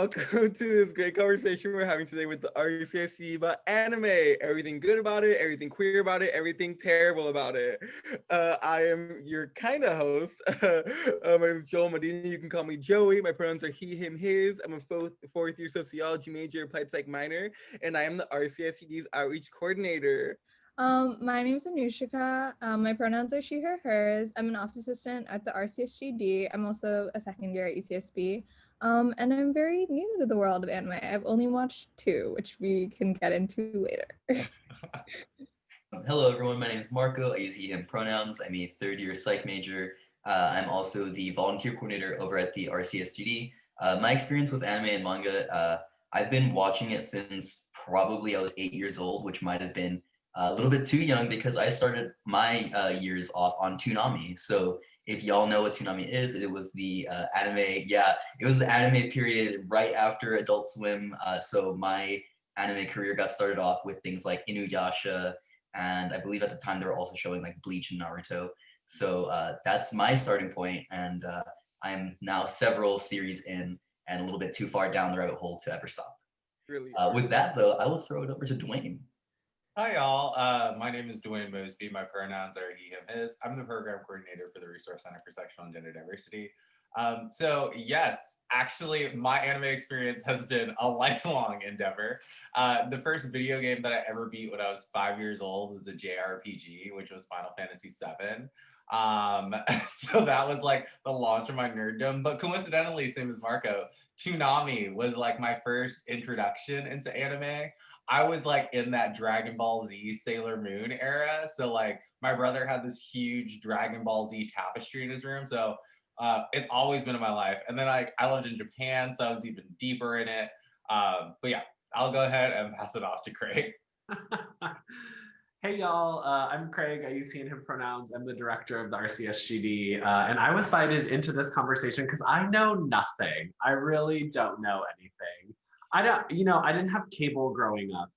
welcome to this great conversation we're having today with the RCSGD about anime. Everything good about it, everything queer about it, everything terrible about it. I am your kind of host. My name is Joel Medina. You can call me Joey. My pronouns are he, him, his. I'm a fourth year sociology major, applied psych minor, and I am the RCSGD's outreach coordinator. My name is Anushika. My pronouns are she, her, hers. I'm an office assistant at the RCSGD. I'm also a second year at UCSB. And I'm very new to the world of anime. I've only watched 2, which we can get into later. Hello, everyone. My name is Marco. I use he, him pronouns. I'm a third-year psych major. I'm also the volunteer coordinator over at the RCSGD. My experience with anime and manga, I've been watching it since probably I was 8 years old, which might have been a little bit too young because I started my years off on Toonami. So if y'all know what Toonami is, it was the anime. Yeah, it was the anime period right after Adult Swim. So my anime career got started off with things like Inuyasha, and I believe at the time they were also showing like Bleach and Naruto. So that's my starting point, and I'm now several series in and a little bit too far down the rabbit hole to ever stop. Really? With that, though, I will throw it over to Dwayne. Hi, y'all. My name is Dwayne Mosby. My pronouns are he, him, his. I'm the program coordinator for the Resource Center for Sexual and Gender Diversity. So yes, actually, my anime experience has been a lifelong endeavor. The first video game that I ever beat when I was 5 years old was a JRPG, which was Final Fantasy VII. So that was like the launch of my nerddom. But coincidentally, same as Marco, Toonami was like my first introduction into anime. I was like in that Dragon Ball Z Sailor Moon era. So like my brother had this huge Dragon Ball Z tapestry in his room. So it's always been in my life. And then I lived in Japan, so I was even deeper in it. But yeah, I'll go ahead and pass it off to Craig. Hey y'all, I'm Craig. I use he and him pronouns. I'm the director of the RCSGD, and I was invited into this conversation because I know nothing. I really don't know anything. I didn't have cable growing up,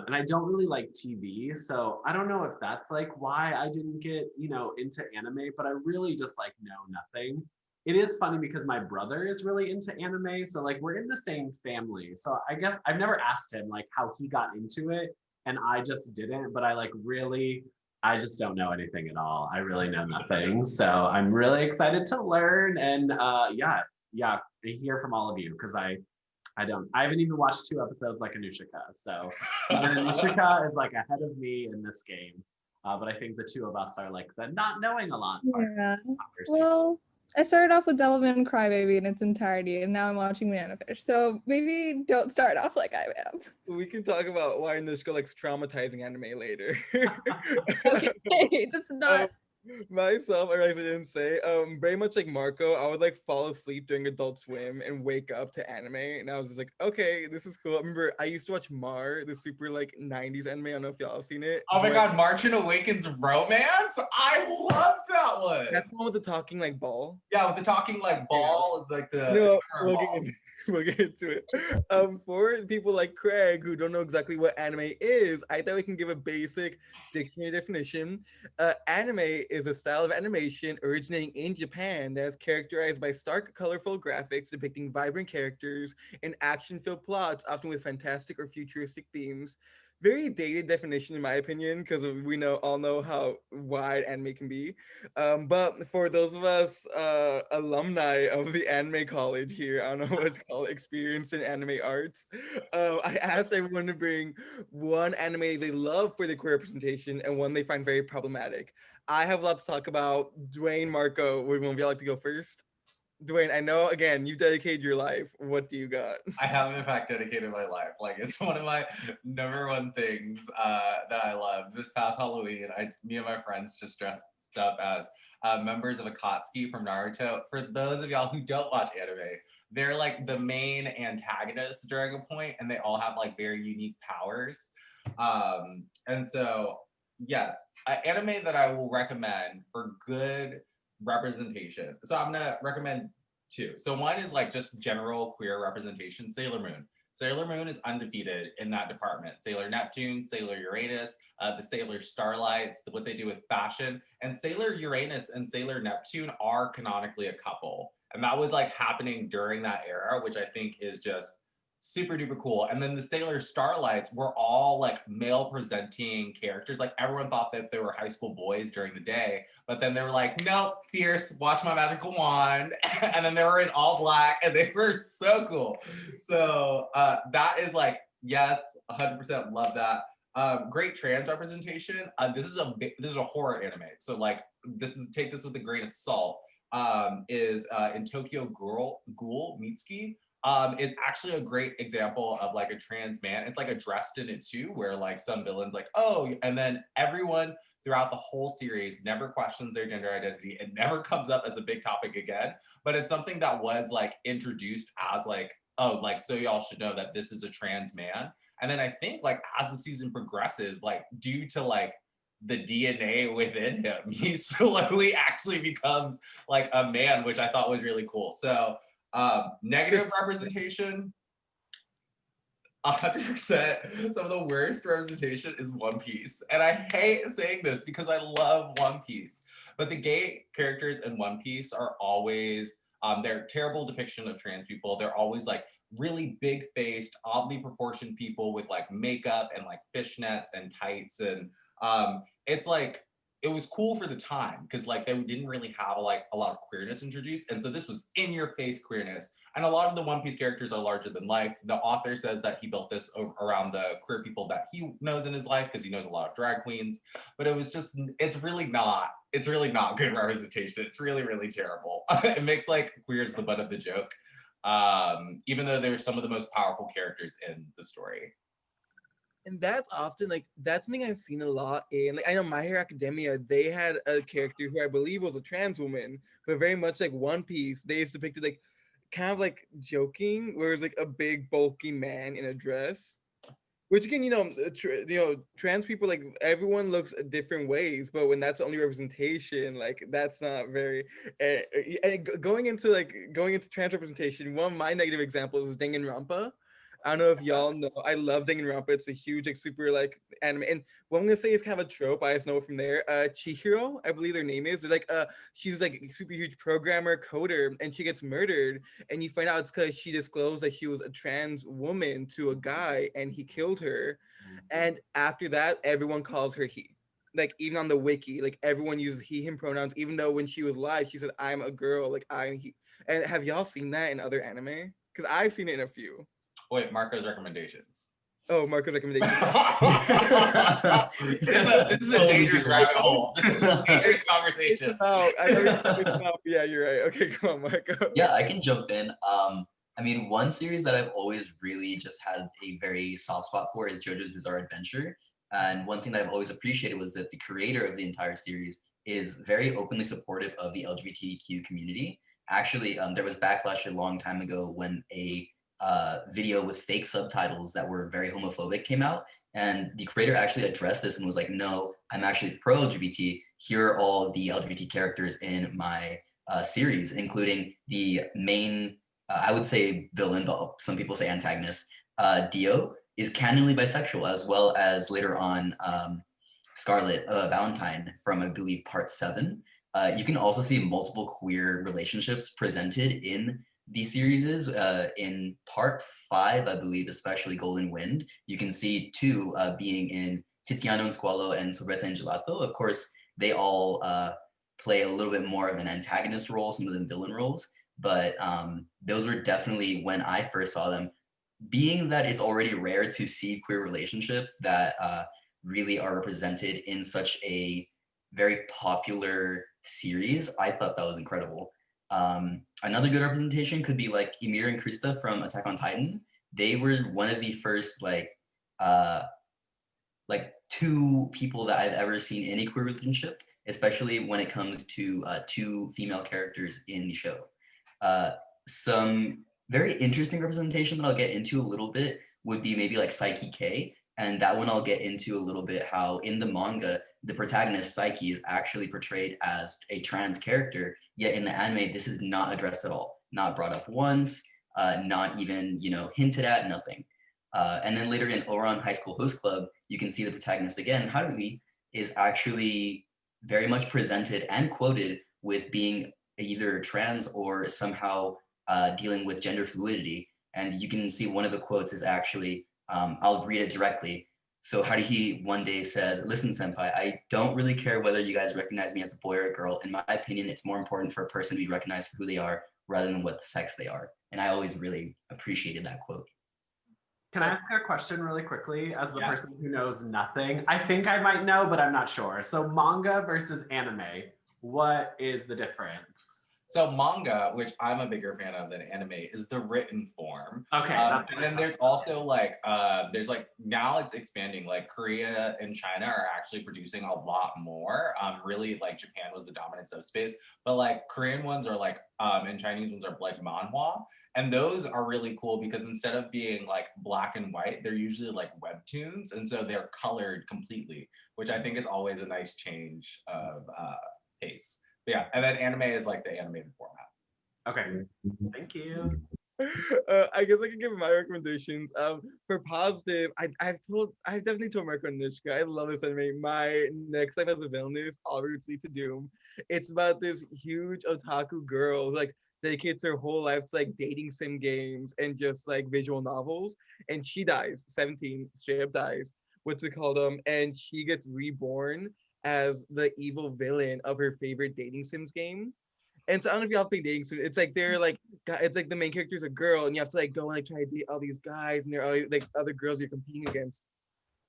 and I don't really like TV, so I don't know if that's like why I didn't get, into anime, but I really just like know nothing. It is funny because my brother is really into anime, so like we're in the same family. So I guess I've never asked him like how he got into it, and I just didn't, but I just don't know anything at all. I really know nothing. So I'm really excited to learn and hear from all of you because I haven't even watched 2 episodes like Anushika. So Anushika is like ahead of me in this game. But I think the 2 of us are like the not knowing a lot part of the conversation. Well, I started off with Devilman Crybaby in its entirety, and now I'm watching Banana Fish. So maybe don't start off like I am. We can talk about why Anushka likes traumatizing anime later. Okay, that's not. Myself, or as I didn't say, very much like Marco, I would like fall asleep during Adult Swim and wake up to anime, and I was just like, okay, this is cool. I remember I used to watch Mar, the super like 90s anime. I don't know if y'all have seen it. Oh my god, March and Awakens Romance? I love that one. That's the one with the talking like ball. Yeah, with the talking like ball, like the we'll get into it. For people like Craig who don't know exactly what anime is, I thought we can give a basic dictionary definition. Anime is a style of animation originating in Japan that is characterized by stark, colorful graphics depicting vibrant characters and action-filled plots, often with fantastic or futuristic themes. Very dated definition in my opinion, because we all know how wide anime can be. But for those of us alumni of the anime college here, I don't know what it's called, experienced in anime arts, I asked everyone to bring one anime they love for the queer representation and one they find very problematic. I have a lot to talk about. Dwayne, Marco, would one of y'all like to go first? Dwayne, I know, again, you've dedicated your life. What do you got? I have, in fact, dedicated my life. Like, it's one of my number one things that I love. This past Halloween, me and my friends just dressed up as members of Akatsuki from Naruto. For those of y'all who don't watch anime, they're like the main antagonists during a point, and they all have like very unique powers. And so, yes, anime that I will recommend for good representation. So I'm gonna recommend 2. So one is like just general queer representation. Sailor Moon. Sailor Moon is undefeated in that department. Sailor Neptune, Sailor Uranus, the Sailor Starlights, what they do with fashion. And Sailor Uranus and Sailor Neptune are canonically a couple. And that was like happening during that era, which I think is just super duper cool. And then the Sailor Starlights were all like male presenting characters. Like everyone thought that they were high school boys during the day, but then they were like, nope, fierce, watch my magical wand. And then they were in all black and they were so cool. So that is like, yes, 100% love that. Great trans representation. This is a horror anime. So like, take this with a grain of salt. In Tokyo Ghoul Mitsuki, is actually a great example of like a trans man. It's like addressed in it too, where like some villains like, oh, and then everyone throughout the whole series never questions their gender identity. It never comes up as a big topic again, but it's something that was like introduced as like, oh, like, so y'all should know that this is a trans man. And then I think like as the season progresses, like due to like the DNA within him, he slowly actually becomes like a man, which I thought was really cool. So negative representation, 100%. Some of the worst representation is One Piece. And I hate saying this because I love One Piece, but the gay characters in One Piece are always, they're terrible depiction of trans people. They're always like really big faced, oddly proportioned people with like makeup and like fishnets and tights. And it's like, it was cool for the time because like they didn't really have like a lot of queerness introduced. And so this was in your face queerness. And a lot of the One Piece characters are larger than life. The author says that he built this around the queer people that he knows in his life because he knows a lot of drag queens. But it was just, it's really not good representation. It's really, really terrible. It makes like queers the butt of the joke, even though they're some of the most powerful characters in the story. And that's often like, that's something I've seen a lot in, like, I know My Hero Academia, they had a character who I believe was a trans woman, but very much like One Piece, they depicted like kind of like joking, where it's like a big bulky man in a dress. Which again, trans people, like everyone looks different ways, but when that's the only representation, like that's not very. Going into trans representation, one of my negative examples is Danganronpa. I don't know if y'all know. I love Danganronpa. It's a huge, like, super, like, anime. And what I'm gonna say is kind of a trope. I just know it from there. Chihiro, I believe their name is. They're like, she's like a super huge programmer, coder, and she gets murdered. And you find out it's because she disclosed that she was a trans woman to a guy, and he killed her. And after that, everyone calls her he. Like even on the wiki, like everyone uses he/him pronouns. Even though when she was live, she said, "I'm a girl." Like I'm he. And have y'all seen that in other anime? Because I've seen it in a few. Wait, Marco's recommendations. Oh, Marco's recommendations. This is a dangerous rabbit hole. This is a dangerous conversation. Yeah, you're right. Okay, come on, Marco. Yeah, I can jump in. I mean, one series that I've always really just had a very soft spot for is JoJo's Bizarre Adventure. And one thing that I've always appreciated was that the creator of the entire series is very openly supportive of the LGBTQ community. Actually, there was backlash a long time ago when a video with fake subtitles that were very homophobic came out, and the creator actually addressed this and was like, no, I'm actually pro-LGBT. Here are all the LGBT characters in my series, including the main, I would say villain, but some people say antagonist, Dio, is canonally bisexual, as well as later on Scarlet Valentine from, I believe, part 7. You can also see multiple queer relationships presented in these series. In part 5, I believe, especially Golden Wind, you can see 2 being in Tiziano and Squalo and Sorbetta and Gelato. Of course, they all play a little bit more of an antagonist role, some of them villain roles, but those were definitely when I first saw them. Being that it's already rare to see queer relationships that really are represented in such a very popular series, I thought that was incredible. Another good representation could be like Ymir and Krista from Attack on Titan. They were one of the first like 2 people that I've ever seen in a queer relationship, especially when it comes to 2 female characters in the show. Some very interesting representation that I'll get into a little bit would be maybe like Psyche K, and that one I'll get into a little bit how in the manga, the protagonist Psyche is actually portrayed as a trans character, yet in the anime, this is not addressed at all, not brought up once, not even, hinted at, nothing. And then later in Ouran High School Host Club, you can see the protagonist again, Haruhi, is actually very much presented and quoted with being either trans or somehow dealing with gender fluidity. And you can see one of the quotes is actually, I'll read it directly. So Haruhi one day says, "Listen, senpai, I don't really care whether you guys recognize me as a boy or a girl. In my opinion, it's more important for a person to be recognized for who they are rather than what sex they are." And I always really appreciated that quote. Can I ask a question really quickly as the Yes. person who knows nothing? I think I might know, but I'm not sure. So manga versus anime, what is the difference? So manga, which I'm a bigger fan of than anime, is the written form. Okay, that's and then there's also like there's like now it's expanding. Like Korea and China are actually producing a lot more. Really like Japan was the dominant subspace, but like Korean ones are like and Chinese ones are like manhwa. And those are really cool because instead of being like black and white, they're usually like webtoons. And so they're colored completely, which I think is always a nice change of pace. But yeah, and then anime is like the animated format. okay. Thank you. I guess I can give my recommendations. For positive, I've definitely told Marco and Nishka, I love this anime. My next life as a villain is All Routes Lead to Doom. It's about this huge otaku girl who like dedicates her whole life to like dating sim games and just like visual novels. And she dies, 17, straight up dies. What's it called? And she gets reborn as the evil villain of her favorite dating sims game. And so I don't know if y'all think dating sim. It's like they're like it's like the main character's a girl, and you have to like go and like try to date all these guys, and they're all like other girls you're competing against.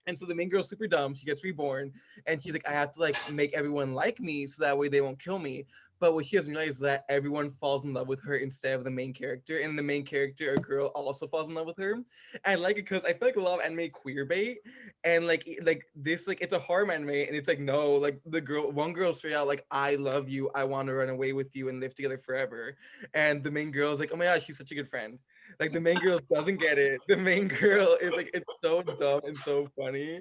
And so the main girl's super dumb. She gets reborn, and she's like, I have to like make everyone like me so that way they won't kill me. But what she doesn't realize is that everyone falls in love with her instead of the main character, and the main character, a girl, also falls in love with her. And I like it because I feel like a lot of anime queer bait, and like this like it's a horror anime, and it's like no, like the girl, one girl straight out like I love you, I want to run away with you and live together forever, and the main girl is like, oh my gosh, she's such a good friend. Like the main girl doesn't get it. The main girl is like it's so dumb and so funny.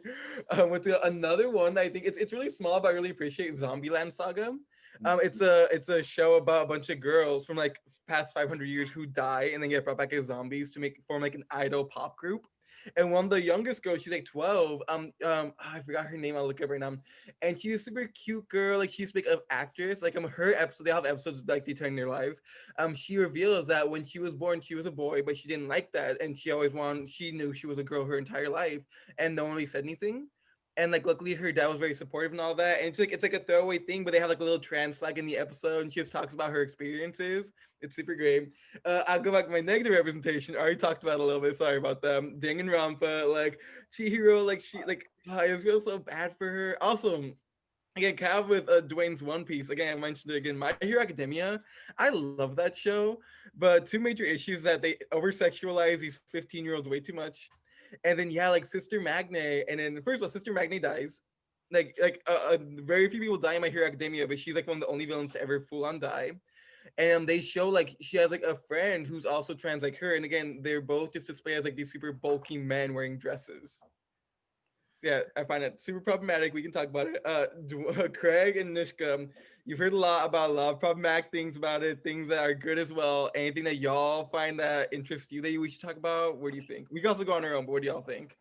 What's another one that I think it's really small, but I really appreciate Zombieland Saga. It's a show about a bunch of girls from like past 500 years who die and then get brought back as zombies to form like an idol pop group. And one of the youngest girls, she's like 12. I forgot her name. I'll look up right now. And she's a super cute girl. Like she's like an actress. Like her episode, they have episodes like detailing their lives. She reveals that when she was born, she was a boy, but she didn't like that, and she knew she was a girl her entire life, and no one really said anything. And like luckily her dad was very supportive and all that. And it's like a throwaway thing, but they have like a little trans flag in the episode, and she just talks about her experiences. It's super great. I'll go back to my negative representation. I already talked about it a little bit. Sorry about them. Danganronpa, like Chihiro, like she like I just feel so bad for her. Also, again, kind of with Dwayne's One Piece. Again, I mentioned it again. My Hero Academia. I love that show, but two major issues that they over sexualize these 15-year-olds way too much, and then yeah, like Sister Magne, and then first of all, Sister Magne dies. Very few people die in My Hero Academia, but she's like one of the only villains to ever full on die. And they show like she has like a friend who's also trans like her, and again, they're both just displayed as like these super bulky men wearing dresses. So yeah, I find it super problematic. We can talk about it. Craig and Nishka, you've heard a lot about love, problematic things about it, things that are good as well. Anything that y'all find that interests you that we should talk about? What do you think? We can also go on our own, but what do y'all think?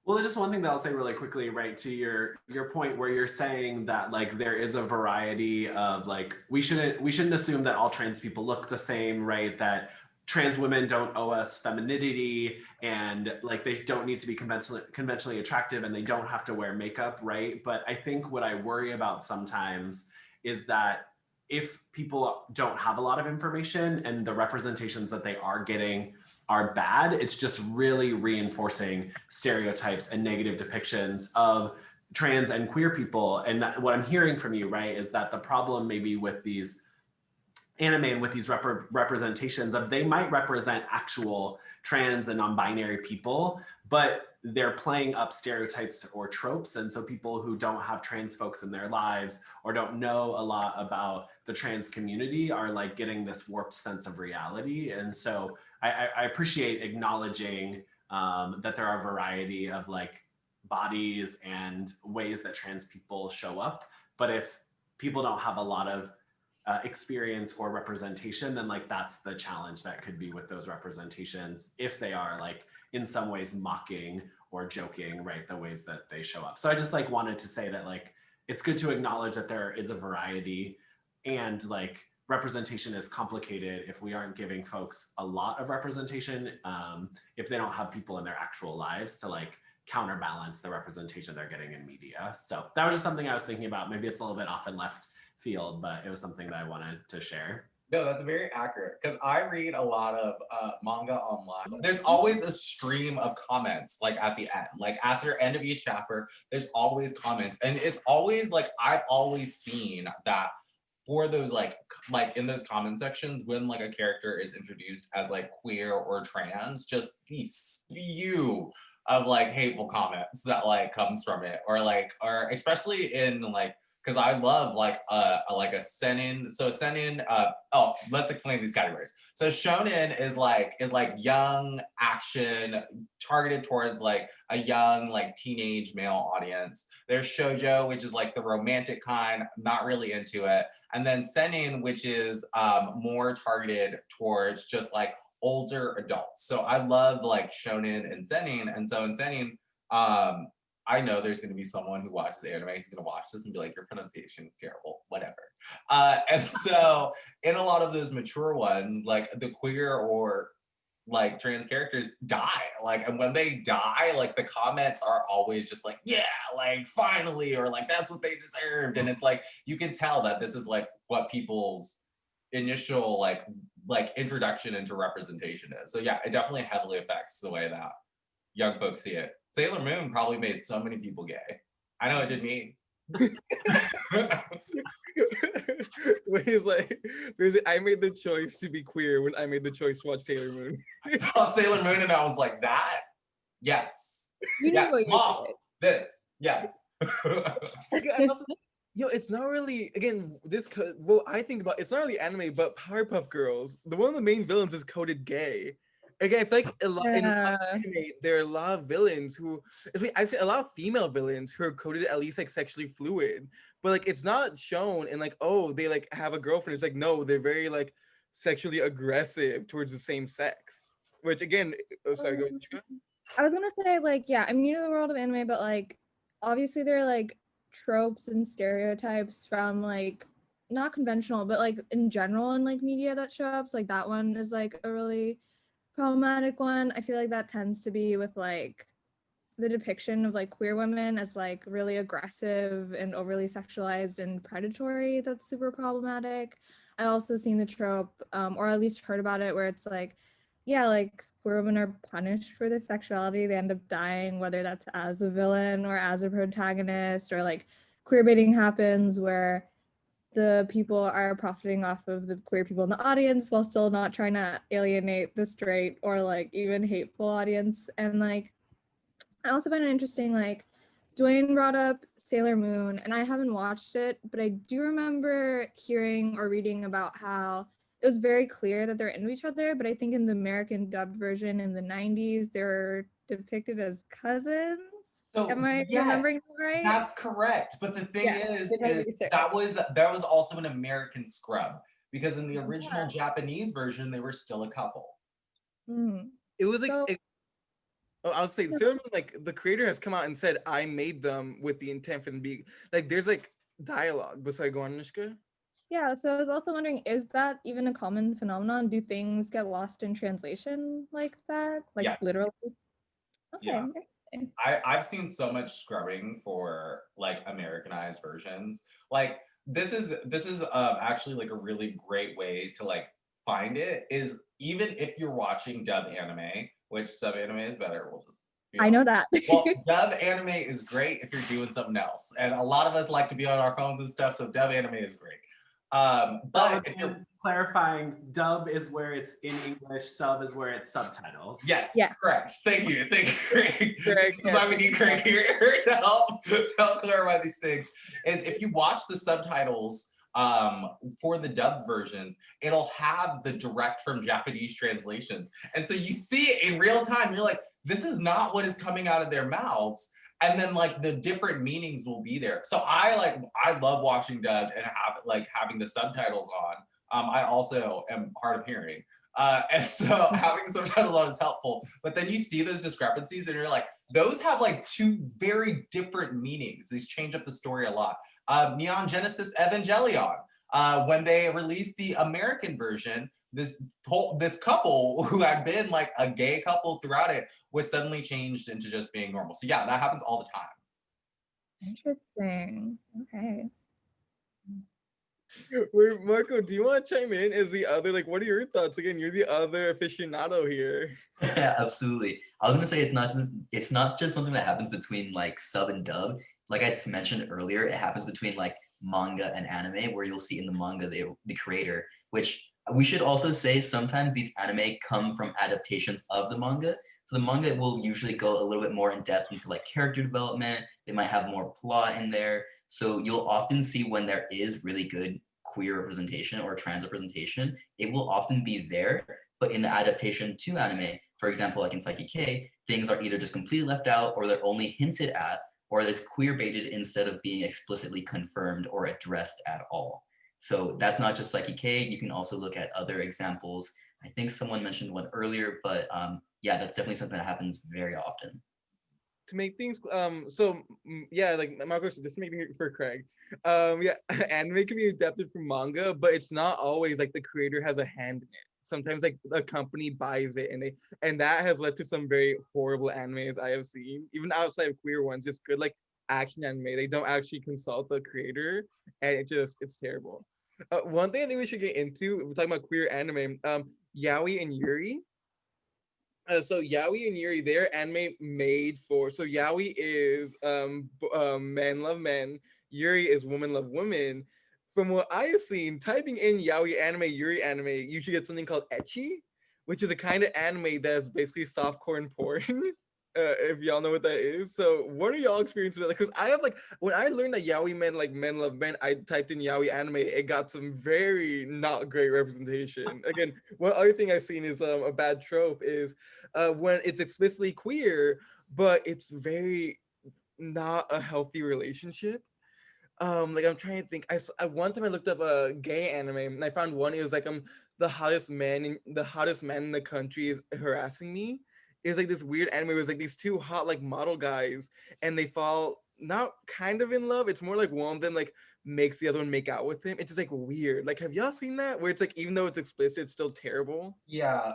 Well, just one thing that I'll say really quickly, right, to your point where you're saying that like there is a variety of like we shouldn't assume that all trans people look the same, right? That trans women don't owe us femininity and like they don't need to be conventionally attractive and they don't have to wear makeup, right? But I think what I worry about sometimes is that if people don't have a lot of information and the representations that they are getting are bad, it's just really reinforcing stereotypes and negative depictions of trans and queer people. And what I'm hearing from you, right, is that the problem maybe with these anime and with these representations of they might represent actual trans and non-binary people, but they're playing up stereotypes or tropes. And so people who don't have trans folks in their lives or don't know a lot about the trans community are like getting this warped sense of reality. And so I appreciate acknowledging that there are a variety of like bodies and ways that trans people show up. But if people don't have a lot of experience or representation, then like that's the challenge that could be with those representations if they are like in some ways mocking or joking, right, the ways that they show up. So I just like wanted to say that like it's good to acknowledge that there is a variety and like representation is complicated if we aren't giving folks a lot of representation, if they don't have people in their actual lives to like counterbalance the representation they're getting in media. So that was just something I was thinking about. Maybe it's a little bit off in left field, but it was something that I wanted to share. No, that's very accurate because I read a lot of manga online. There's always a stream of comments like at the end, like after end of each chapter, there's always comments, and it's always like I've always seen that for those like in those comment sections when like a character is introduced as like queer or trans, just the spew of like hateful comments that like comes from it, or especially in like, because I love like a seinen. So seinen, oh, let's explain these categories. So shonen is like young action targeted towards like a young like teenage male audience. There's shoujo, which is like the romantic kind, not really into it. And then seinen, which is more targeted towards just like older adults. So I love like shonen and seinen. And so in seinen, I know there's going to be someone who watches anime who's going to watch this and be like, your pronunciation is terrible, whatever. And so in a lot of those mature ones, like the queer or like trans characters die. Like, and when they die, like the comments are always just like, yeah, like finally, or like that's what they deserved. And it's like, you can tell that this is like what people's initial like introduction into representation is. So yeah, it definitely heavily affects the way that young folks see it. Sailor Moon probably made so many people gay. I know it did me. He's like, I made the choice to be queer when I made the choice to watch Sailor Moon. I saw Sailor Moon and I was like, that? Yes. You knew what you Mom, did. this, yes. It's not really, again, well, I think about, it's not really anime, but Powerpuff Girls, one of the main villains is coded gay. Again, I feel like in a lot of anime, there are a lot of villains who, I see a lot of female villains who are coded at least like sexually fluid, but like it's not shown in like, oh, they like have a girlfriend. It's like, no, they're very like sexually aggressive towards the same sex. Which again, sorry, go ahead. I was gonna say like, yeah, I'm new to the world of anime, but like obviously there are like tropes and stereotypes from like not conventional, but like in general in like media that show up. So like that one is like a really problematic one. I feel like that tends to be with like the depiction of like queer women as like really aggressive and overly sexualized and predatory. That's super problematic. I also seen the trope, or at least heard about it, where it's like, yeah, like queer women are punished for their sexuality. They end up dying, whether that's as a villain or as a protagonist, or like queer baiting happens where the people are profiting off of the queer people in the audience while still not trying to alienate the straight or like even hateful audience. And like, I also find it interesting, like Dwayne brought up Sailor Moon, and I haven't watched it, but I do remember hearing or reading about how it was very clear that they're into each other, but I think in the American dubbed version in the 90s, they're depicted as cousins. So, am I yes, remembering that right? That's correct. But the thing is that was also an American scrub, because in the original Japanese version, they were still a couple. It was like, I'll say, Sailor Moon, like the creator has come out and said, I made them with the intent for them to be like, there's like dialogue. But sorry, go on, Nishka. Yeah, so I was also wondering, is that even a common phenomenon? Do things get lost in translation like that? Like yes. literally? Okay. Yeah. I've seen so much scrubbing for like Americanized versions. Like this is actually like a really great way to like find it, is even if you're watching dub anime, which sub anime is better. We'll just I know that. Well, dub anime is great if you're doing something else, and a lot of us like to be on our phones and stuff, so dub anime is great. But if you're clarifying, dub is where it's in English, sub is where it's subtitles. Yes, correct. Thank you, Craig. This is why we need Craig here to help clarify these things. Is if you watch the subtitles for the dub versions, it'll have the direct from Japanese translations, and so you see it in real time. You're like, this is not what is coming out of their mouths. And then like the different meanings will be there. So I love watching dubbed and having the subtitles on. I also am hard of hearing. And so having the subtitles on is helpful. But then you see those discrepancies and you're like, those have like two very different meanings. These change up the story a lot. Neon Genesis Evangelion. When they released the American version, this couple who had been like a gay couple throughout it was suddenly changed into just being normal. So yeah, that happens all the time. Interesting. Okay. Wait, Marco, do you want to chime in as the other, like, what are your thoughts? Again, you're the other aficionado here. Yeah, absolutely. I was gonna say it's not just something that happens between like sub and dub. Like I mentioned earlier, it happens between like manga and anime, where you'll see in the manga the creator, which we should also say sometimes these anime come from adaptations of the manga. So the manga will usually go a little bit more in depth into like character development. They might have more plot in there. So you'll often see when there is really good queer representation or trans representation, it will often be there. But in the adaptation to anime, for example, like in Psyche K, things are either just completely left out or they're only hinted at, or it's queer baited instead of being explicitly confirmed or addressed at all. So that's not just Psyche K. You can also look at other examples. I think someone mentioned one earlier, but yeah, that's definitely something that happens very often. To make things yeah, like Marcos, just to make things for Craig, yeah, anime can be adapted from manga, but it's not always like the creator has a hand in it. Sometimes like a company buys it, and that has led to some very horrible animes I have seen, even outside of queer ones, just good like action anime. They don't actually consult the creator, and it's terrible. One thing I think we should get into, we're talking about queer anime, yaoi and yuri. So yaoi and yuri, they're anime made for. So yaoi is men love men. Yuri is women love women. From what I have seen, typing in yaoi anime, yuri anime, you should get something called ecchi, which is a kind of anime that's basically softcore porn. If y'all know what that is. So what are y'all experiences with that? Because I have like, when I learned that yaoi meant like men love men, I typed in yaoi anime, it got some very not great representation. Again, one other thing I've seen is a bad trope is when it's explicitly queer, but it's very not a healthy relationship. Like I'm trying to think. One time I looked up a gay anime and I found one. It was like the hottest man in the country is harassing me. It was like this weird anime. It was like these two hot like model guys, and they fall not kind of in love. It's more like one of them like makes the other one make out with him. It's just like weird. Like, have y'all seen that? Where it's like even though it's explicit, it's still terrible. Yeah,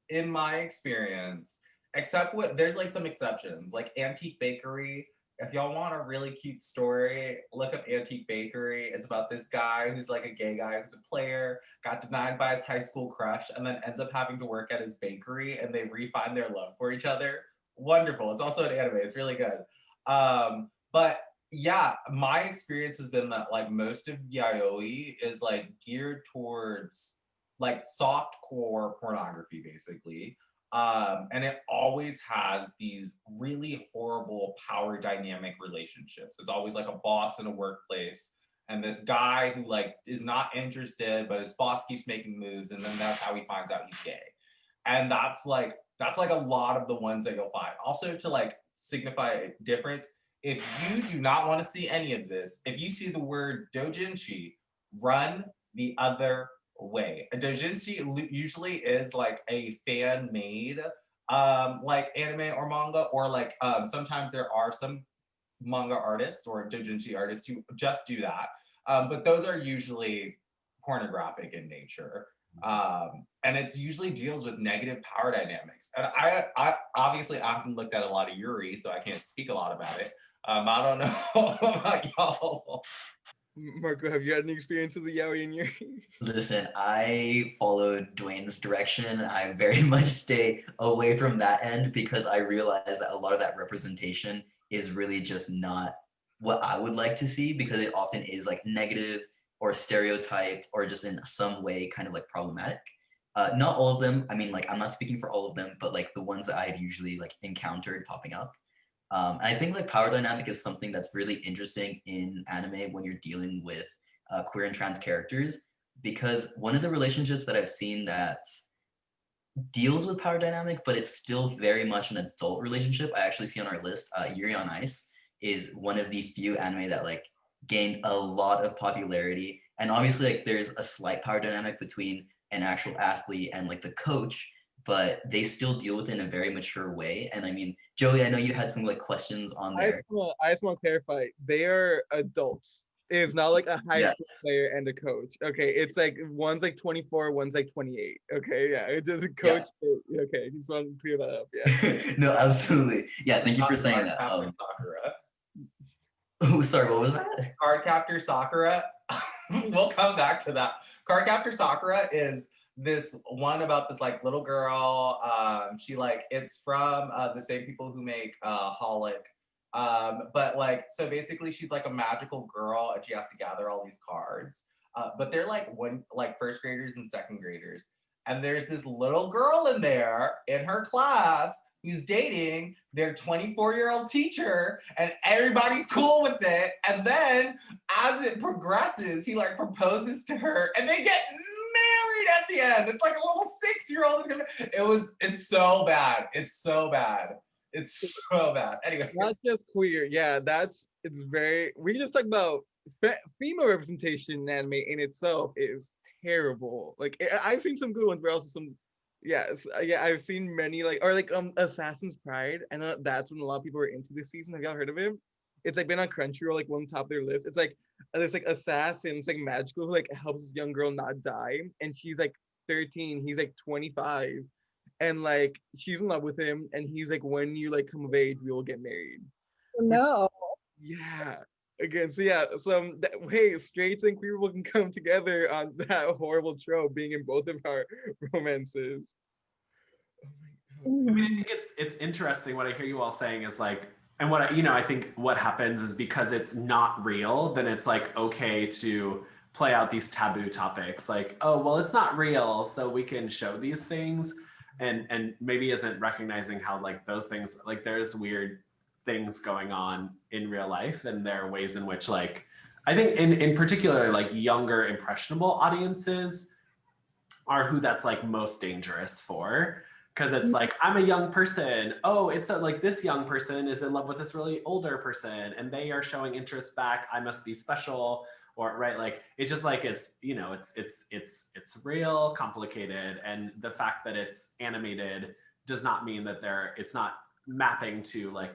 in my experience, except what there's like some exceptions, like Antique Bakery. If y'all want a really cute story, look up Antique Bakery. It's about this guy who's like a gay guy who's a player, got denied by his high school crush, and then ends up having to work at his bakery, and they refine their love for each other. Wonderful. It's also an anime. It's really good. But yeah, my experience has been that like most of yaoi is like geared towards like soft core pornography, basically. And it always has these really horrible power dynamic relationships. It's always like a boss in a workplace and this guy who like is not interested, but his boss keeps making moves, and then that's how he finds out he's gay. And that's like a lot of the ones that you'll find. Also, to like signify a difference, if you do not want to see any of this, if you see the word doujinshi, run the other way. A doujinshi usually is like a fan-made like anime or manga, or like sometimes there are some manga artists or doujinshi artists who just do that. But those are usually pornographic in nature. And it's usually deals with negative power dynamics. And I obviously often looked at a lot of Yuri, so I can't speak a lot about it. I don't know about y'all. Marco, have you had any experience with the yaoi and yuri? Listen, I followed Dwayne's direction. I very much stay away from that end because I realize that a lot of that representation is really just not what I would like to see, because it often is like negative or stereotyped or just in some way kind of like problematic. Not all of them. I mean, like I'm not speaking for all of them, but like the ones that I had usually like encountered popping up. And I think like power dynamic is something that's really interesting in anime when you're dealing with queer and trans characters, because one of the relationships that I've seen that deals with power dynamic, but it's still very much an adult relationship, I actually see on our list, Yuri on Ice is one of the few anime that like gained a lot of popularity. And obviously like there's a slight power dynamic between an actual athlete and like the coach, but they still deal with it in a very mature way. And I mean, Joey, I know you had some like questions on there. I just want to clarify. They are adults. It's not like a high Yes. school player and a coach. Okay, it's like one's like 24, one's like 28. Okay, yeah, it's just a coach. Okay, just want to clear that up. Yeah. No, absolutely. Yeah, thank you for Not saying Card that. Captor Sakura. Oh, sorry, what was that? Card Captor Sakura. We'll come back to that. Card Captor Sakura is this one about this like little girl. She like it's from the same people who make Holic. But like so basically she's like a magical girl and she has to gather all these cards. But they're like first graders and second graders. And there's this little girl in there in her class who's dating their 24-year-old teacher, and everybody's cool with it. And then as it progresses, he like proposes to her and they get married at the end. It's like a little 6-year-old. It's so bad. It's so bad. It's so bad. Anyway. Not just queer. Yeah, it's very, we just talk about female representation in anime in itself is terrible. Like I've seen some good ones, but also some, yes, yeah, I've seen many like, or like Assassin's Pride. I know that's when a lot of people are into this season. Have y'all heard of it? It's like been on Crunchyroll, like one top of their list. It's like this like assassin, it's like magical, who like helps this young girl not die, and she's like 13, he's like 25, and like she's in love with him, and he's like, when you like come of age, we will get married. No. Yeah. Again, so yeah, hey, straights and queer people can come together on that horrible trope being in both of our romances. I mean, I think it's interesting what I hear you all saying is like, and what I think what happens is because it's not real, then it's like okay to play out these taboo topics, like, oh well, it's not real, so we can show these things, and maybe isn't recognizing how like those things, like there's weird things going on in real life, and there are ways in which like I think in particular like younger impressionable audiences are who that's like most dangerous for, because it's like, I'm a young person, oh it's like this young person is in love with this really older person and they are showing interest back, I must be special, or right, like it's just like it's it's real complicated, and the fact that it's animated does not mean that it's not mapping to like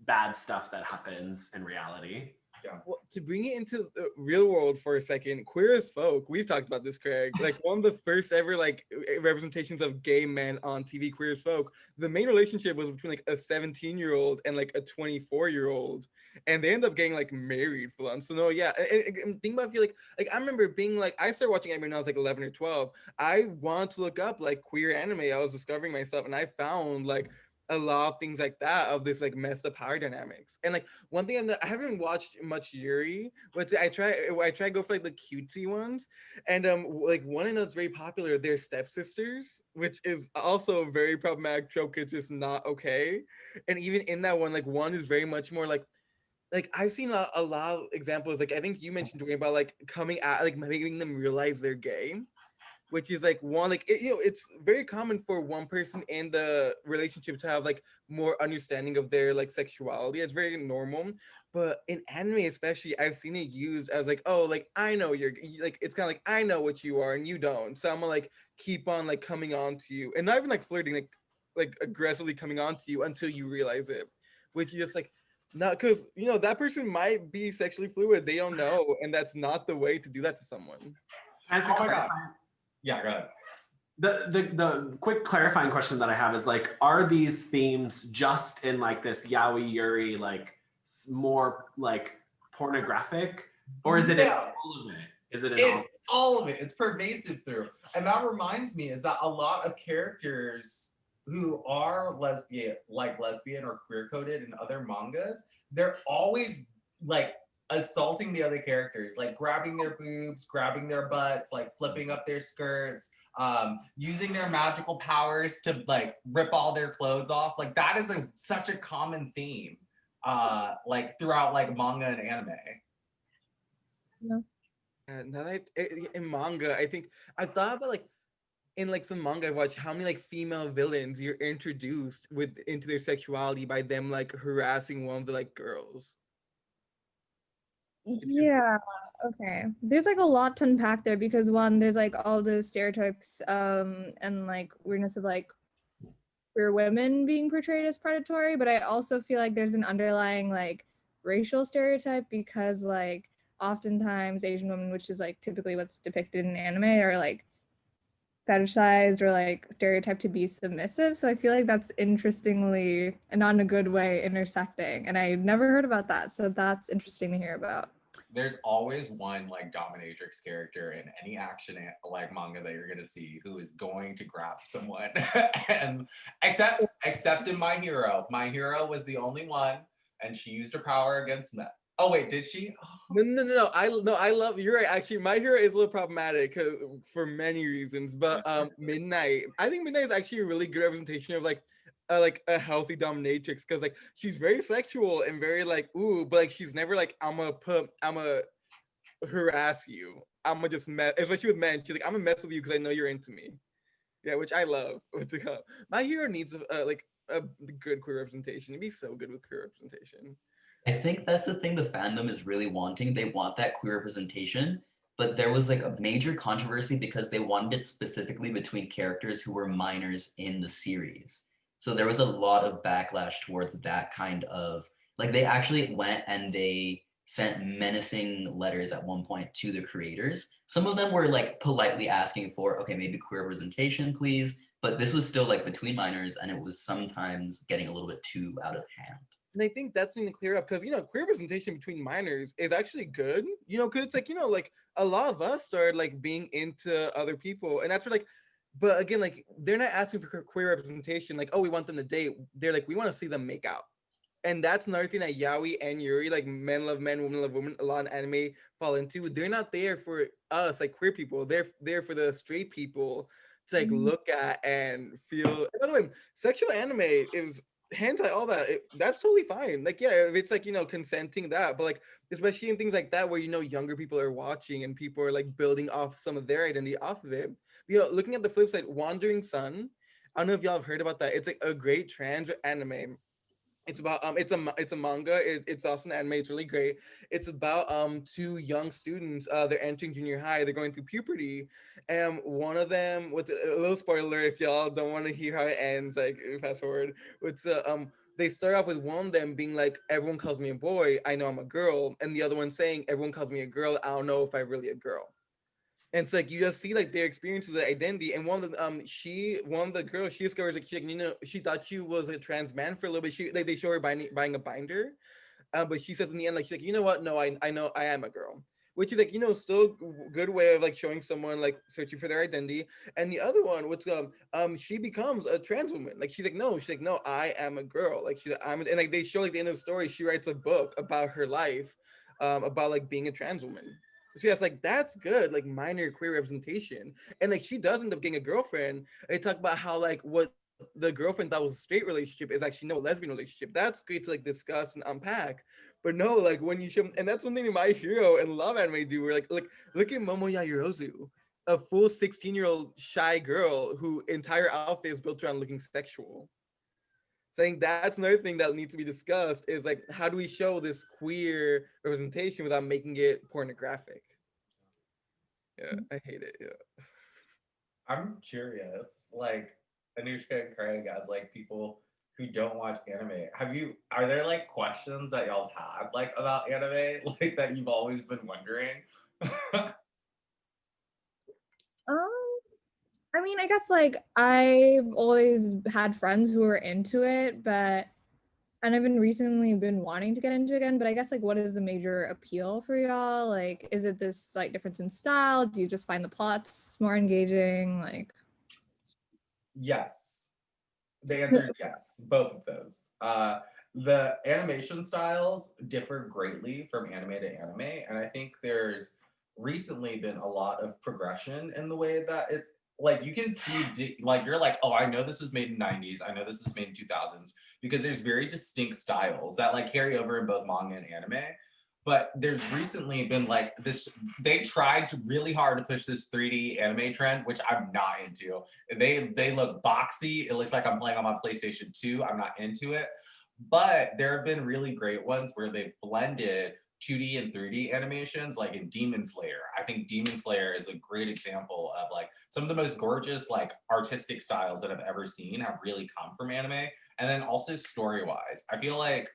bad stuff that happens in reality. Yeah. Well, to bring it into the real world for a second, Queer as Folk, we've talked about this, Craig, like one of the first ever like representations of gay men on TV, Queer as Folk, the main relationship was between like a 17-year-old and like a 24-year-old, and they end up getting like married full on. So no, yeah, and think about, I feel like I remember being like, I started watching anime when I was like 11 or 12. I wanted to look up like queer anime. I was discovering myself, and I found like a lot of things like that, of this like messed up power dynamics. And like one thing I haven't watched much Yuri, but I try to go for like the cutesy ones, and like one that's very popular, they're stepsisters, which is also a very problematic trope. It's just not okay. And even in that one, like one is very much more like I've seen a lot of examples, like I think you mentioned Dwayne, about like coming out, like making them realize they're gay, which is like one, like it's very common for one person in the relationship to have like more understanding of their like sexuality. It's very normal. But in anime especially, I've seen it used as like, oh, like I know you're like, it's kind of like, I know what you are and you don't, so I'm gonna like keep on like coming on to you, and not even like flirting, like aggressively coming on to you until you realize it, which is just like, not, because that person might be sexually fluid, they don't know, and that's not the way to do that to someone. As a Oh my God. clarifying, Yeah, go ahead. the quick clarifying question that I have is like, are these themes just in like this yaoi yuri, like more like pornographic, or is it in all of it? Is it in all? It's all of it. It's pervasive through. And that reminds me is that a lot of characters who are lesbian or queer coded in other mangas, they're always like assaulting the other characters, like grabbing their boobs, grabbing their butts, like flipping up their skirts, using their magical powers to like rip all their clothes off. Like that is such a common theme, like throughout like manga and anime. No. Now that in manga, I think I thought about like in like some manga I watched, how many like female villains you're introduced with into their sexuality by them like harassing one of the like girls. Yeah, okay. There's like a lot to unpack there, because one, there's like all the stereotypes and like weirdness of like queer women being portrayed as predatory, but I also feel like there's an underlying like racial stereotype because like oftentimes Asian women, which is like typically what's depicted in anime, are like fetishized or like stereotyped to be submissive. So I feel like that's interestingly and not in a good way intersecting. And I never heard about that. So that's interesting to hear about. There's always one like dominatrix character in any action like manga that you're gonna see who is going to grab someone. And except in My Hero. My Hero was the only one, and she used her power against men. Oh wait, did she? No. I love. You're right. Actually, My Hero is a little problematic for many reasons. But Midnight, I think Midnight is actually a really good representation of like a healthy dominatrix because like she's very sexual and very like ooh, but like she's never like I'm gonna harass you. I'm gonna just mess, especially with men. She's like I'm gonna mess with you because I know you're into me. Yeah, which I love. What's it called? My Hero needs a good queer representation. It'd be so good with queer representation. I think that's the thing the fandom is really wanting. They want that queer representation, but there was like a major controversy because they wanted it specifically between characters who were minors in the series. So there was a lot of backlash towards that kind of like they actually went and they sent menacing letters at one point to the creators. Some of them were like politely asking for, okay, maybe queer representation, please. But this was still like between minors and it was sometimes getting a little bit too out of hand. And I think that's something to clear up because queer representation between minors is actually good. Because it's like like a lot of us started like being into other people, and that's where like, but again, like they're not asking for queer representation. Like, oh, we want them to date. They're like, we want to see them make out, and that's another thing that yaoi and yuri, like men love men, women love women, a lot of anime fall into. They're not there for us, like queer people. They're there for the straight people to like look at and feel. And by the way, sexual anime is hentai, all that, that's totally fine. Like, yeah, if it's like, consenting that, but like, especially in things like that where, younger people are watching and people are like building off some of their identity off of it. Looking at the flip side, Wandering Sun, I don't know if y'all have heard about that. It's like a great trans anime. It's about it's a manga. It's also an anime. It's really great. It's about two young students. They're entering junior high. They're going through puberty, and one of them. What's a little spoiler if y'all don't want to hear how it ends? Like fast forward. It's they start off with one of them being like, everyone calls me a boy. I know I'm a girl, and the other one saying, everyone calls me a girl. I don't know if I'm really a girl. And it's like you just see like their experiences, the identity, and one of the girls, she discovers like she thought she was a trans man for a little bit. They show her buying a binder, but she says in the end like she's like, you know what? No, I know I am a girl, which is like still good way of like showing someone like searching for their identity. And the other one, which she becomes a trans woman. Like she's like no, I am a girl. Like and like they show like the end of the story. She writes a book about her life, about like being a trans woman. So yes, like that's good, like minor queer representation. And like she does end up getting a girlfriend. They talk about how like what the girlfriend thought was a straight relationship is actually no, a lesbian relationship. That's great to like discuss and unpack. But no, like when you show, and that's one thing that My Hero and love anime do. Where like look at Momo Yaoyorozu, a full 16-year-old shy girl who entire outfit is built around looking sexual. So I think that's another thing that needs to be discussed is like, how do we show this queer representation without making it pornographic? Yeah, I hate it. Yeah. I'm curious, like Anushka and Craig, as like people who don't watch anime, are there like questions that y'all had like about anime, like that you've always been wondering? I mean, I guess like I've always had friends who were into it, and I've been recently been wanting to get into it again, but I guess like what is the major appeal for y'all? Like, is it this like difference in style? Do you just find the plots more engaging? Like, Yes. The answer is yes, both of those. The animation styles differ greatly from anime to anime, and I think there's recently been a lot of progression in the way that it's like you can see like you're like, oh, I know this was made in 90s, I know this was made in 2000s, because there's very distinct styles that like carry over in both manga and anime. But there's recently been like this, they tried really hard to push this 3D anime trend, which I'm not into. They look boxy. It looks like I'm playing on my PlayStation 2. I'm not into it. But there have been really great ones where they've blended 2D and 3D animations, like in Demon Slayer. I think Demon Slayer is a great example of like some of the most gorgeous like artistic styles that I've ever seen have really come from anime. And then also story-wise, I feel like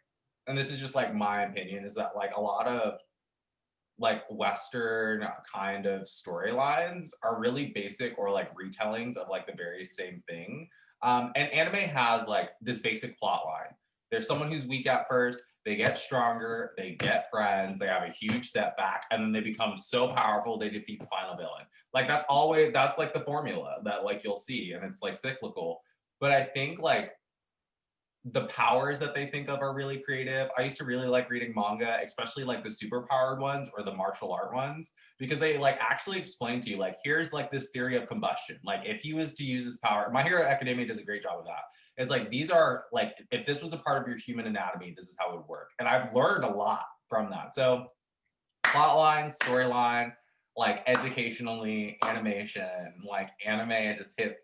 and this is just like my opinion, is that like a lot of like Western kind of storylines are really basic or like retellings of like the very same thing. And anime has like this basic plot line. There's someone who's weak at first, they get stronger, they get friends, they have a huge setback, and then they become so powerful they defeat the final villain. Like that's like the formula that like you'll see, and it's like cyclical. But I think like the powers that they think of are really creative. I used to really like reading manga, especially like the super powered ones or the martial art ones, because they like actually explain to you, like, here's like this theory of combustion. Like, if he was to use his power, My Hero Academia does a great job of that. It's like, these are like, if this was a part of your human anatomy, this is how it would work. And I've learned a lot from that. So, plotline, storyline, like educationally, animation, like anime just hit.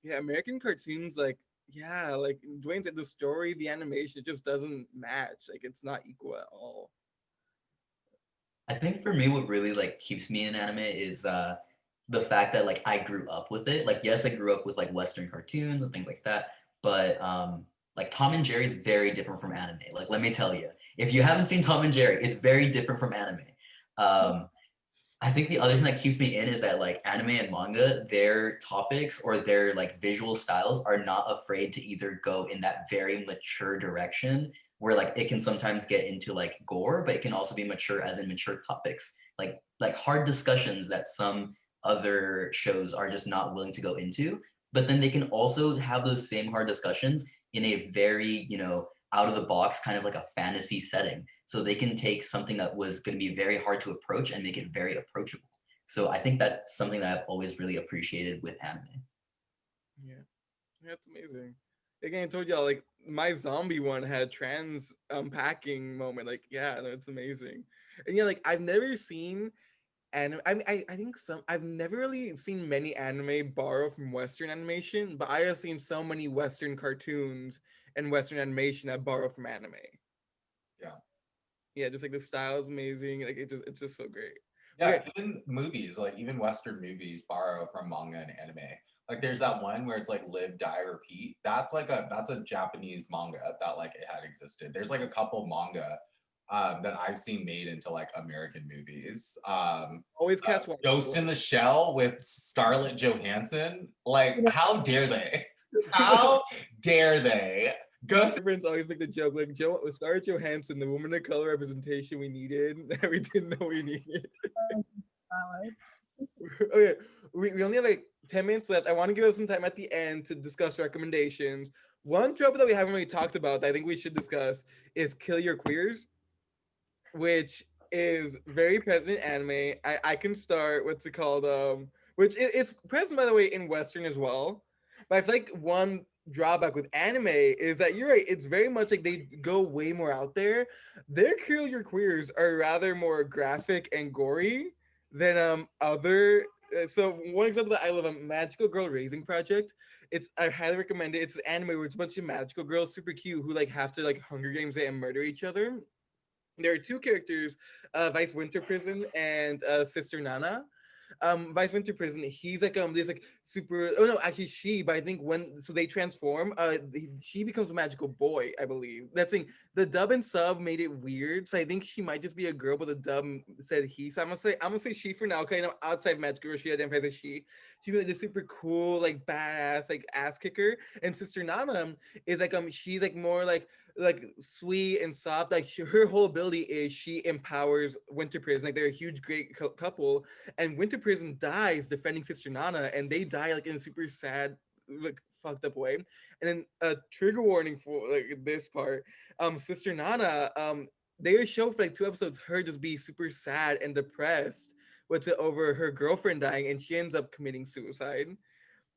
Yeah, American cartoons, like, yeah, like Dwayne said, the story, the animation, it just doesn't match. Like, it's not equal at all. I think for me, what really like keeps me in anime is the fact that like I grew up with it. Like, yes, I grew up with like Western cartoons and things like that, but like Tom and Jerry is very different from anime. Like, let me tell you, if you haven't seen Tom and Jerry, it's very different from anime. I think the other thing that keeps me in is that like anime and manga, their topics or their like visual styles are not afraid to either go in that very mature direction where like it can sometimes get into like gore, but it can also be mature as in mature topics, like hard discussions that some other shows are just not willing to go into. But then they can also have those same hard discussions in a very, out of the box kind of like a fantasy setting. So they can take something that was going to be very hard to approach and make it very approachable. So I think that's something that I've always really appreciated with anime. Yeah, that's amazing. Again, I told y'all, like, my zombie one had trans unpacking moment. Like, yeah, no, it's amazing. And yeah, like, I've never seen anime. I think I've never really seen many anime borrow from Western animation, but I have seen so many Western cartoons and Western animation that borrow from anime. Yeah. Yeah, just like the style is amazing. Like, it's just so great. Yeah, Okay. even movies, like even Western movies borrow from manga and anime. Like there's that one where it's like live, die, repeat. That's a Japanese manga that like it had existed. There's like a couple manga that I've seen made into like American movies. Always cast white Ghost people. in the Shell with Scarlett Johansson. Like, how dare they? How dare they? Ghost. My friends always make the joke, like, Scarlett Johansson, the woman of color representation we needed, that we didn't know we needed. Okay, we only have like 10 minutes left. I want to give us some time at the end to discuss recommendations. One trope that we haven't really talked about that I think we should discuss is Kill Your Queers, which is very present in anime. I can start, what's it called? Which it's present, by the way, in Western as well. But I feel like one drawback with anime is that you're right, it's very much like they go way more out there. Their Kill Your Queers are rather more graphic and gory than other. So one example that I love, a Magical Girl Raising Project. I highly recommend it. It's an anime where it's a bunch of magical girls, super cute, who like have to like Hunger Games it and murder each other. There are two characters, Vice Winter Prison and Sister Nana. Vice Winter Prison, he's like this like super, oh no, actually she, but I think when so they transform, she becomes a magical boy, I believe. That's thing. The dub and sub made it weird, so I think she might just be a girl, but the dub said he. So I'm gonna say she for now. Okay, now outside magical girl, she identifies as she. She's like this super cool, like badass, like ass kicker. And Sister Nana is like she's like more like sweet and soft. Like her whole ability is she empowers Winter Prison. Like they're a huge great couple, and Winter Prison dies defending Sister Nana, and they die like in a super sad, like fucked up way. And then a trigger warning for like this part. Sister Nana, they show for like 2 episodes her just be super sad and depressed with it over her girlfriend dying, and she ends up committing suicide.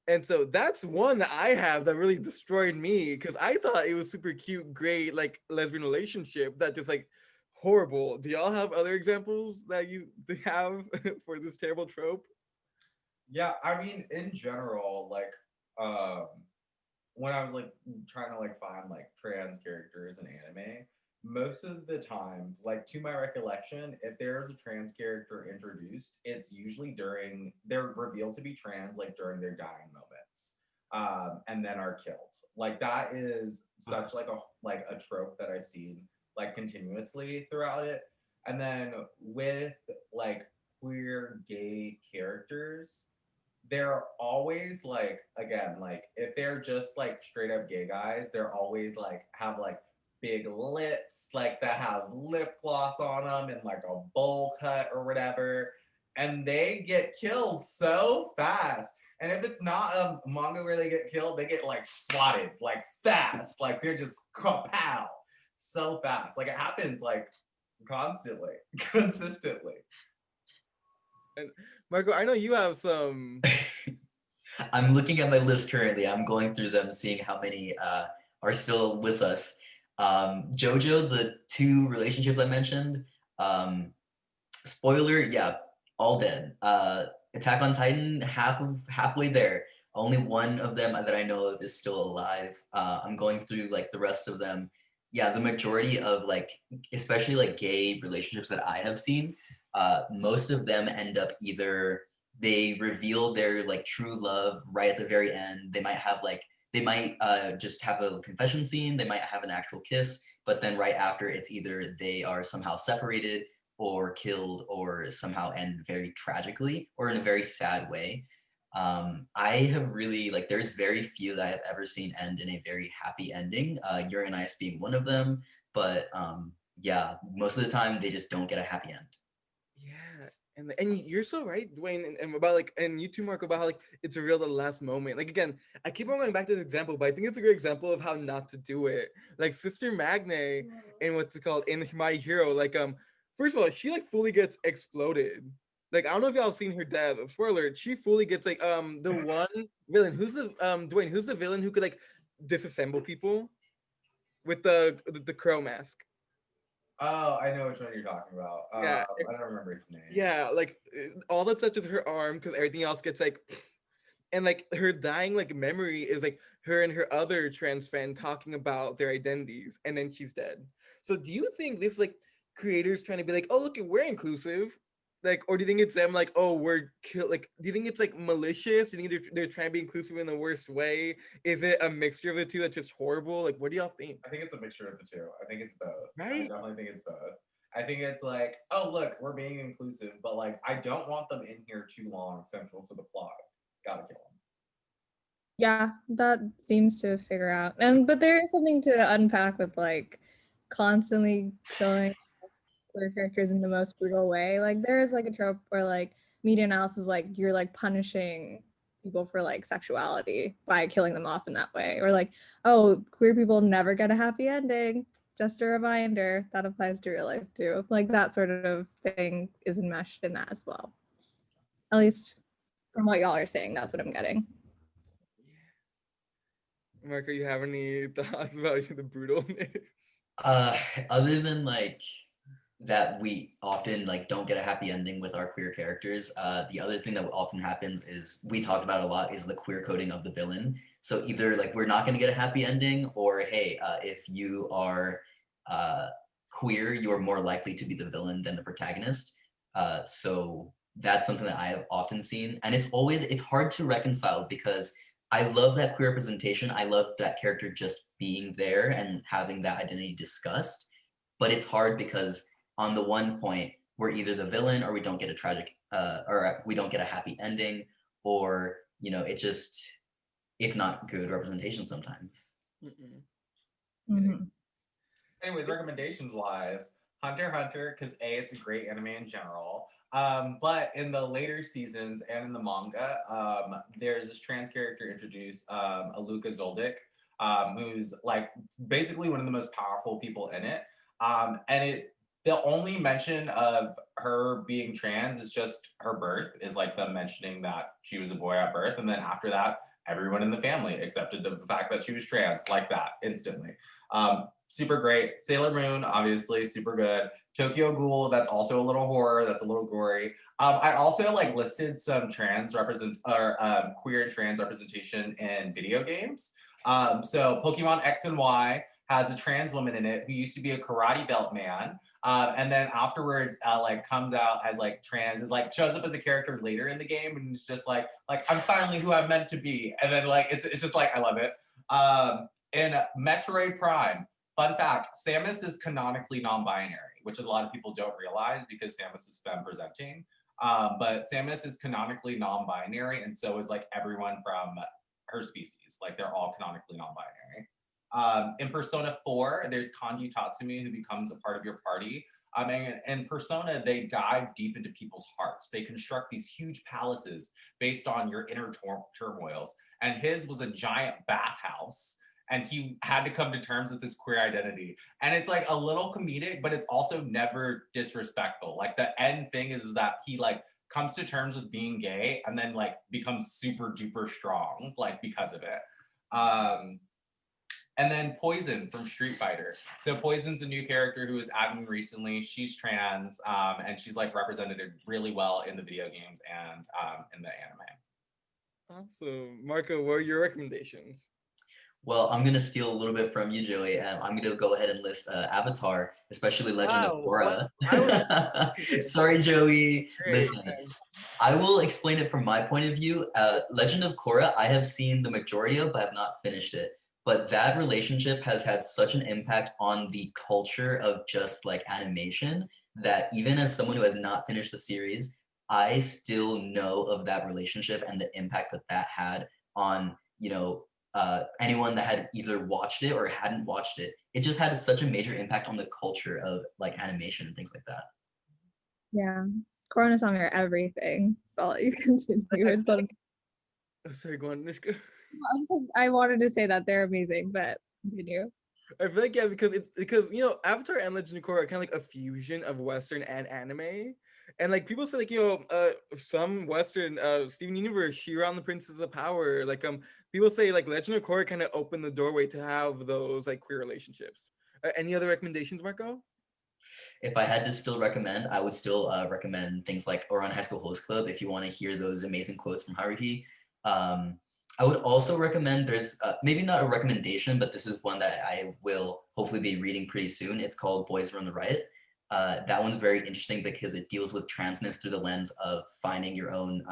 And so that's one that I have that really destroyed me because I thought it was super cute, great, like lesbian relationship that just like horrible. Do y'all have other examples that you have for this terrible trope? Yeah, I mean, in general, like, um, when I was like trying to like find like trans characters in anime, most of the times, like to my recollection, if there's a trans character introduced, it's usually during they're revealed to be trans, like during their dying moments. and then are killed. Like that is such like a trope that I've seen like continuously throughout it. And then with like queer gay characters, they're always like, again, like if they're just like straight up gay guys, they're always like have like big lips, like that have lip gloss on them and like a bowl cut or whatever. And they get killed so fast. And if it's not a manga where they get killed, they get like swatted like fast. Like they're just kapow so fast. Like it happens like constantly, consistently. And Marco, I know you have some. I'm looking at my list currently. I'm going through them, seeing how many are still with us. JoJo, the 2 relationships I mentioned, spoiler, yeah, all dead. Attack on Titan, halfway there. Only one of them that I know of is still alive. I'm going through like the rest of them. Yeah, the majority of like, especially like gay relationships that I have seen, most of them end up either they reveal their like true love right at the very end. They might just have a confession scene. They might have an actual kiss, but then right after it's either they are somehow separated or killed or somehow end very tragically or in a very sad way. I have really like there's very few that I have ever seen end in a very happy ending. Yuri and Ice being one of them, but yeah, most of the time they just don't get a happy end. Yeah, and you're so right, Dwayne, and about like, and you too, Marco, about how like it's real the last moment. Like again, I keep on going back to this example, but I think it's a great example of how not to do it. Like Sister Magne in what's it called in My Hero, like first of all, she like fully gets exploded. Like I don't know if y'all seen her death. Spoiler: she fully gets like the one villain. Who's the Dwayne? Who's the villain who could like disassemble people with the crow mask? Oh, I know which one you're talking about. Yeah, I don't remember his name. yeah, like all that's left is her arm because everything else gets like, and like her dying like memory is like her and her other trans friend talking about their identities, and then she's dead. So do you think this like creators trying to be like, oh look, we're inclusive, like, or do you think it's them like, oh we're kill like, do you think it's like malicious? Do you think they're trying to be inclusive in the worst way? Is it a mixture of the two that's just horrible? Like, what do y'all think? I think it's a mixture of the two. I think it's both. I Right? definitely think it's both. I think it's like, oh look, we're being inclusive, but like I don't want them in here too long, central to the plot. Gotta kill them. Yeah, that seems to figure out. But there is something to unpack with like constantly killing queer characters in the most brutal way. Like there is like a trope where like media analysis like you're like punishing people for like sexuality by killing them off in that way. Or like, oh, queer people never get a happy ending. Just a reminder that applies to real life too. Like that sort of thing is enmeshed in that as well. At least from what y'all are saying, that's what I'm getting. Marco, you have any thoughts about the brutalness? Other than like that we often like don't get a happy ending with our queer characters. The other thing that often happens is we talked about a lot is the queer coding of the villain. So either like we're not going to get a happy ending, or hey, if you are queer, you're more likely to be the villain than the protagonist. So that's something that I have often seen, and it's hard to reconcile because I love that queer representation. I love that character just being there and having that identity discussed, but it's hard because on the one point, we're either the villain or we don't get a tragic, or we don't get a happy ending, or, you know, it's not good representation sometimes. Mm-hmm. Anyways, recommendations wise, Hunter x Hunter, because A, it's a great anime in general. But in the later seasons and in the manga, there's this trans character introduced, Aluka Zoldyck, who's like basically one of the most powerful people in it. And the only mention of her being trans is just her birth, is like them mentioning that she was a boy at birth. And then after that, everyone in the family accepted the fact that she was trans like that instantly. Super great. Sailor Moon, obviously, super good. Tokyo Ghoul, that's also a little horror, that's a little gory. I also like listed some queer and trans representation in video games. So Pokemon X and Y has a trans woman in it who used to be a karate belt man. And then afterwards, like comes out as like trans, is like shows up as a character later in the game, and it's just like I'm finally who I'm meant to be. And then like it's just like I love it. In Metroid Prime, fun fact: Samus is canonically non-binary, which a lot of people don't realize because Samus is femme presenting. But Samus is canonically non-binary, and so is like everyone from her species. Like they're all canonically non-binary. In Persona 4, there's Kanji Tatsumi who becomes a part of your party. And in Persona, they dive deep into people's hearts. They construct these huge palaces based on your inner turmoils. And his was a giant bathhouse. And he had to come to terms with his queer identity. And it's like a little comedic, but it's also never disrespectful. Like the end thing is that he like comes to terms with being gay and then like becomes super duper strong, like because of it. And then Poison from Street Fighter. So Poison's a new character who was added recently. She's trans, and she's like represented really well in the video games and in the anime. Awesome. Marco, what are your recommendations? Well, I'm gonna steal a little bit from you, Joey, and I'm gonna go ahead and list Avatar, especially Legend of Korra. Sorry, Joey. Listen, I will explain it from my point of view. Legend of Korra, I have seen the majority of, but I have not finished it. But that relationship has had such an impact on the culture of just like animation that even as someone who has not finished the series, I still know of that relationship and the impact that that had on, anyone that had either watched it or hadn't watched it. It just had such a major impact on the culture of like animation and things like that. Yeah. Korra-san are everything. I'll let you continue. Sorry, go on, Nishka. I wanted to say that they're amazing, but continue. I feel like because Avatar and Legend of Korra are kind of like a fusion of Western and anime, and like people say some Western Steven Universe, She-Ra and the Princess of Power, people say like Legend of Korra kind of opened the doorway to have those like queer relationships. Any other recommendations, Marco? If I had to still recommend, I would still recommend things like Ouran High School Host Club if you want to hear those amazing quotes from Haruhi. I would also recommend, there's maybe not a recommendation, but this is one that I will hopefully be reading pretty soon. It's called Boys Run the Riot. That one's very interesting because it deals with transness through the lens of finding your own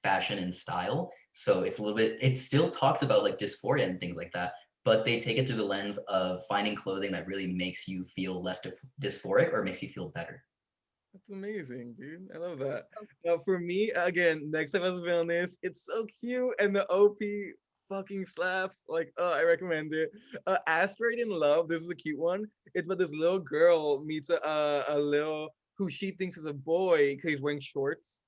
fashion and style. So it's a little bit, it still talks about like dysphoria and things like that, but they take it through the lens of finding clothing that really makes you feel less dysphoric or makes you feel better. That's amazing, dude. I love that. For me, again, next time as a villainess, it's so cute, and the OP fucking slaps. Like, I recommend it. Asteroid in Love. This is a cute one. It's about this little girl meets a little who she thinks is a boy because he's wearing shorts.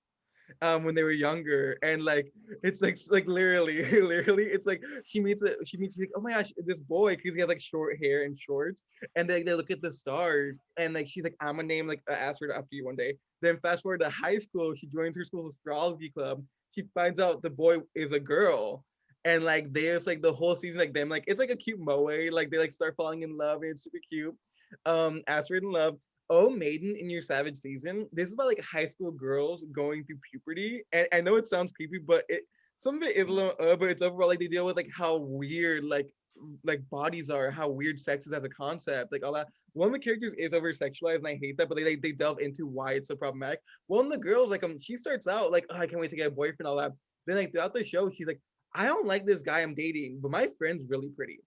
When they were younger, and like it's like literally it's like she meets she's like, oh my gosh, this boy, because he has like short hair and shorts, and they look at the stars, and like she's like, I'm gonna name like an asteroid after you one day. Then fast forward to high school, she joins her school's astrology club. She finds out the boy is a girl, and like there's like the whole season like them, like it's like a cute moe, like they like start falling in love, and it's super cute. Asteroid in Love. Oh, Maiden in Your Savage Season. This is about like high school girls going through puberty, and I know it sounds creepy, but some of it is a little but it's overall like they deal with like how weird like bodies are, how weird sex is as a concept, like all that. One of the characters is over sexualized, and I hate that, but they delve into why it's so problematic. One of the girls, like she starts out like, oh, I can't wait to get a boyfriend, all that. Then like throughout the show, she's like, I don't like this guy I'm dating, but my friend's really pretty.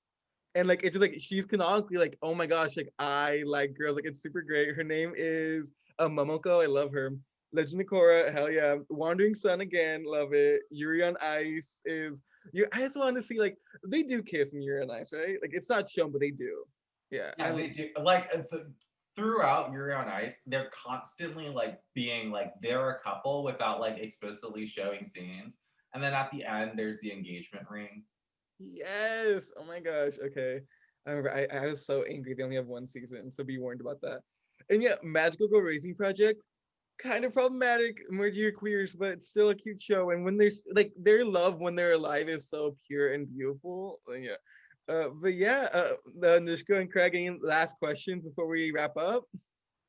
And like it's just like she's canonically like, oh my gosh, like I like girls, like it's super great. Her name is Momoko. I love her. Legend of Korra, hell yeah. Wandering Sun again, love it. Yuri on Ice is I just wanted to see like they do kiss in Yuri on Ice, right? Like it's not shown, but they do. Yeah. They do. Like throughout Yuri on Ice, they're constantly like being like they're a couple without like explicitly showing scenes. And then at the end, there's the engagement ring. Yes. Oh my gosh. Okay. I remember I was so angry they only have one season, so be warned about that. And yeah, Magical Girl Racing Project, kind of problematic, merge your queers, but it's still a cute show. And when there's like their love when they're alive is so pure and beautiful. And yeah. Nishka and Craig, any last questions before we wrap up?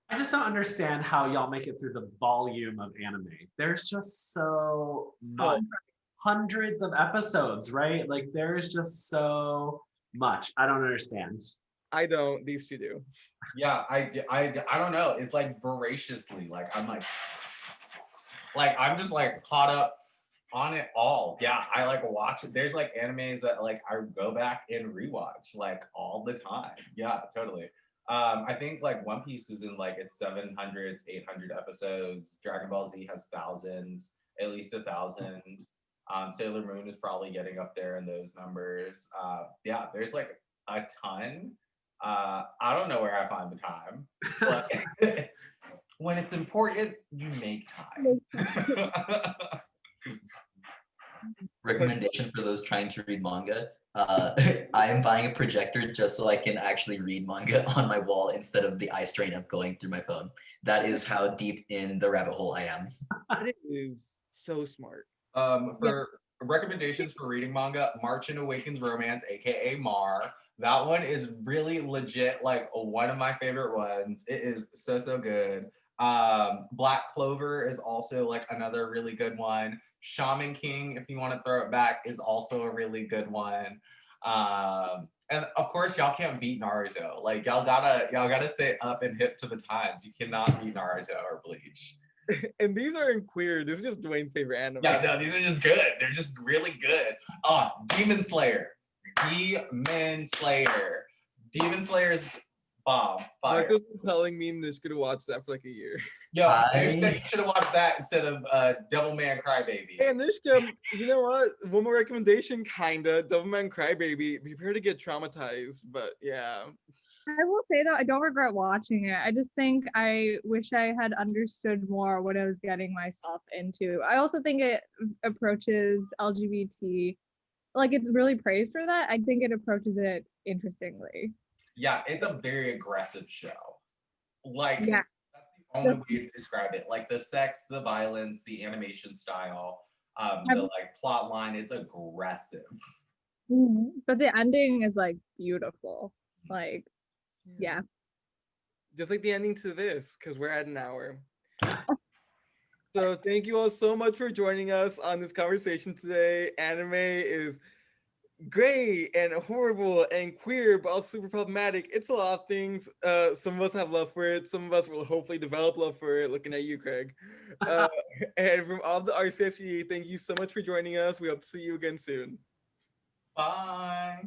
I just don't understand how y'all make it through the volume of anime. There's just so much. Hundreds of episodes, right? Like there's just so much. I don't understand. I don't. These two do. Yeah, I don't know. It's like voraciously. Like I'm I'm just like caught up on it all. Yeah, I like watch it. There's like animes that like I go back and rewatch like all the time. Yeah, totally. I think like One Piece is in like its 700s, 800 episodes. Dragon Ball Z has 1,000, at least 1,000. Sailor Moon is probably getting up there in those numbers. Yeah, there's like a ton. I don't know where I find the time, but when it's important, you make time. Recommendation for those trying to read manga. I am buying a projector just so I can actually read manga on my wall instead of the eye strain of going through my phone. That is how deep in the rabbit hole I am. It is so smart. For recommendations for reading manga, March Awakens Romance, aka Mar. That one is really legit, like one of my favorite ones. It is so good. Black Clover is also like another really good one. Shaman King, if you want to throw it back, is also a really good one. And of course, y'all can't beat Naruto. Like y'all gotta stay up and hip to the times. You cannot beat Naruto or Bleach. And these aren't queer. This is just Dwayne's favorite anime. Yeah, no, these are just good. They're just really good. Demon Slayer. Demon Slayer. Demon Slayer's bomb. Fire. Michael's been telling me and just gonna watch that for like a year. Yo, you should have watched that instead of Devilman Crybaby. Hey, Anushka, you know what? One more recommendation, kinda. Devilman Crybaby. Prepare to get traumatized, but yeah. I will say though, I don't regret watching it. I just think I wish I had understood more what I was getting myself into. I also think it approaches LGBT, like it's really praised for that. I think it approaches it interestingly. Yeah, it's a very aggressive show. Like, Yeah. that's the only way to describe it. Like the sex, the violence, the animation style, the like plot line, it's aggressive. But the ending is like beautiful. Like, yeah. Just like the ending to this, because we're at an hour. So thank you all so much for joining us on this conversation today. Anime is great and horrible and queer, but also super problematic. It's a lot of things. Some of us have love for it. Some of us will hopefully develop love for it. Looking at you, Craig. And from all the RCSGD, thank you so much for joining us. We hope to see you again soon. Bye.